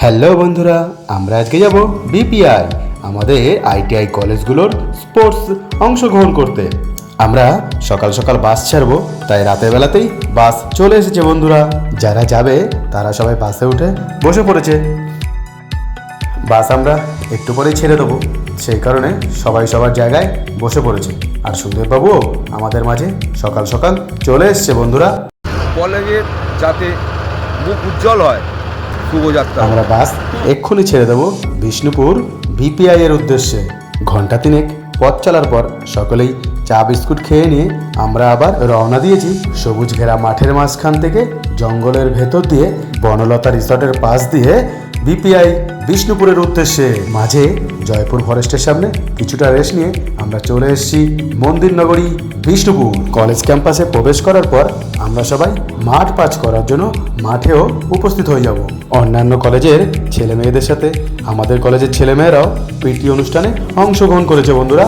Hello বন্ধুরা, আমরা আজকে যাব বিপিআই আমাদের আইটিআই কলেজগুলোর স্পোর্টস অংশগ্রহণ করতে। আমরা সকাল সকাল বাস ছাড়বো, তাই রাতের বেলাতেই বাস চলে এসেছে বন্ধুরা। যারা যাবে তারা সবাই বাসে উঠে বসে পড়েছে। বাস আমরা একটু পরেই ছেড়ে দেবো, সেই কারণে সবাই সবার জায়গায় বসে পড়েছে। আর সুন্দরবাবুও আমাদের মাঝে সকাল সকাল চলে এসছে বন্ধুরা। কলেজের যাতে মুখ উজ্জ্বল হয়, শুভযাত্রা। আমরা বাস এক্ষুনি ছেড়ে দেবো বিষ্ণুপুর বিপিআই এর উদ্দেশ্যে। ঘন্টা তিনেক পথ চলার পর সকলেই চা বিস্কুট খেয়ে নিয়ে আমরা আবার রওনা দিয়েছি সবুজ ঘেরা মাঠের মাঝখান থেকে জঙ্গলের ভেতর দিয়ে বনলতা রিসর্টের পাশ দিয়ে বিপিআই বিষ্ণুপুরের উদ্দেশ্যে। মাঝে জয়পুর ফরেস্টের সামনে কিছুটা রেস্ট নিয়ে আমরা চলে এসেছি মন্দির নগরী বিষ্ণুপুর। কলেজ ক্যাম্পাসে প্রবেশ করার পর আমরা সবাই মাঠ পাচ করার জন্য মাঠেও উপস্থিত হয়ে যাব। অন্যান্য কলেজের ছেলে মেয়েদের সাথে আমাদের কলেজের ছেলেমেয়েরাও পিটি অনুষ্ঠানে অংশগ্রহণ করেছে বন্ধুরা।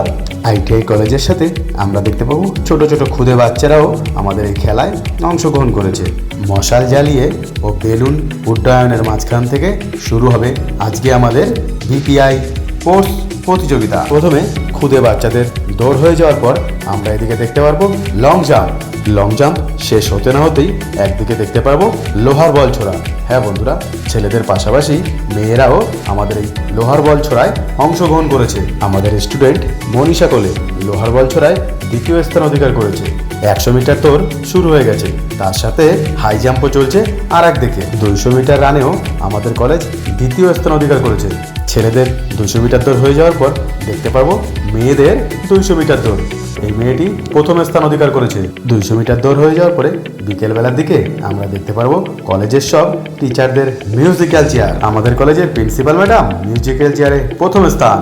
আইটিআই কলেজের সাথে আমরা দেখতে পাবো ছোট ছোট ক্ষুদে বাচ্চারাও আমাদের এই খেলায় অংশগ্রহণ করেছে। মশাল জ্বালিয়ে ও বেলুন উড্ডয়নের মাঝখান থেকে শুরু হবে আজকে আমাদের বিপিআই স্পোর্টস প্রতিযোগিতা। প্রথমে ক্ষুদে বাচ্চাদের দৌড় হয়ে যাওয়ার পর আমরা এদিকে দেখতে পারবো লং জাম্প। লং জাম্প শেষ হতে না হতেই একদিকে দেখতে পারবো লোহার বল ছোড়া। হ্যাঁ বন্ধুরা, ছেলেদের পাশাপাশি মেয়েরাও আমাদের এই লোহার বল ছোড়ায় অংশগ্রহণ করেছে। আমাদের স্টুডেন্ট মনীষা কোলে লোহার বল ছোড়ায় দ্বিতীয় স্থান অধিকার করেছে। 100 মিটার দৌড় শুরু হয়ে গেছে, তার সাথে হাই জাম্পও চলছে। আর একদিকে 200 মিটার রানেও আমাদের কলেজ দ্বিতীয় স্থান অধিকার করেছে। ছেলেদের 200 মিটার দৌড় হয়ে যাওয়ার পর দেখতে পারবো মেয়েদের 200 মিটার দৌড়। এই মেয়েটি প্রথম স্থান অধিকার করেছে। 200 মিটার দৌড় হয়ে যাওয়ার পরে বিকেলবেলার দিকে আমরা দেখতে পারবো কলেজের সব টিচারদের মিউজিক্যাল চেয়ার। আমাদের কলেজের প্রিন্সিপাল ম্যাডাম মিউজিক্যাল চেয়ারে প্রথম স্থান।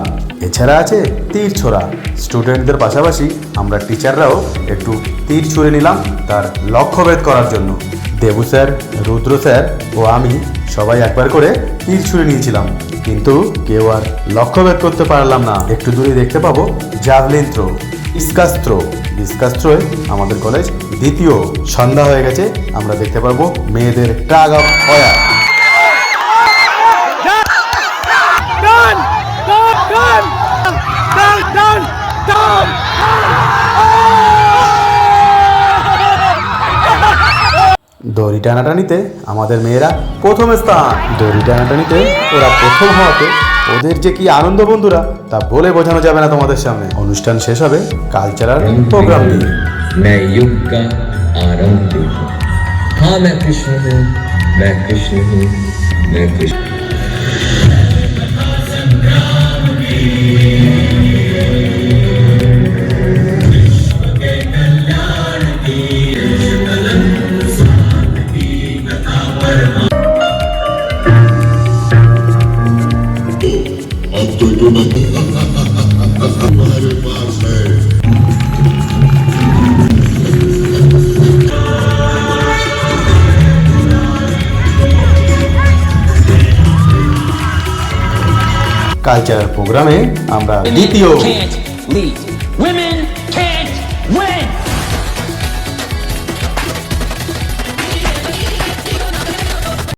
এছাড়া আছে তীর ছোড়া। স্টুডেন্টদের পাশাপাশি আমরা টিচাররাও একটু তীর ছুঁড়ে নিলাম তার লক্ষ্যভেদ করার জন্য। দেবু স্যার, রুদ্র স্যার ও আমি সবাই একবার করে তীর ছুঁড়ে নিয়েছিলাম, কিন্তু কেউ আর লক্ষ্যভেদ করতে পারলাম না। একটু দূরে দেখতে পাবো javelin throw, discus throw. Discus থ্রোয় আমাদের কলেজ দ্বিতীয়। সন্ধ্যা হয়ে গেছে, আমরা দেখতে পারবো মেয়েদের টাগ অফ ওয়ার। দড়ি টানাটানিতে আমাদের মেয়েরা প্রথম স্থান। দড়ি টানাটানিতে ওরা প্রথম হওয়াতে ওদের যে কি আনন্দ বন্ধুরা, তা বলে বোঝানো যাবে না তোমাদের সামনে। অনুষ্ঠান শেষ হবে কালচারাল প্রোগ্রাম দিয়ে। मैं युग का आरंभ हूँ। हाँ मैं कृष्ण हूँ, मैं कृष्ण हूँ, मैं कृष्ण। हमारे पास है। কালচারাল প্রোগ্রামে আমরা দ্বিতীয়। Can't leave. Women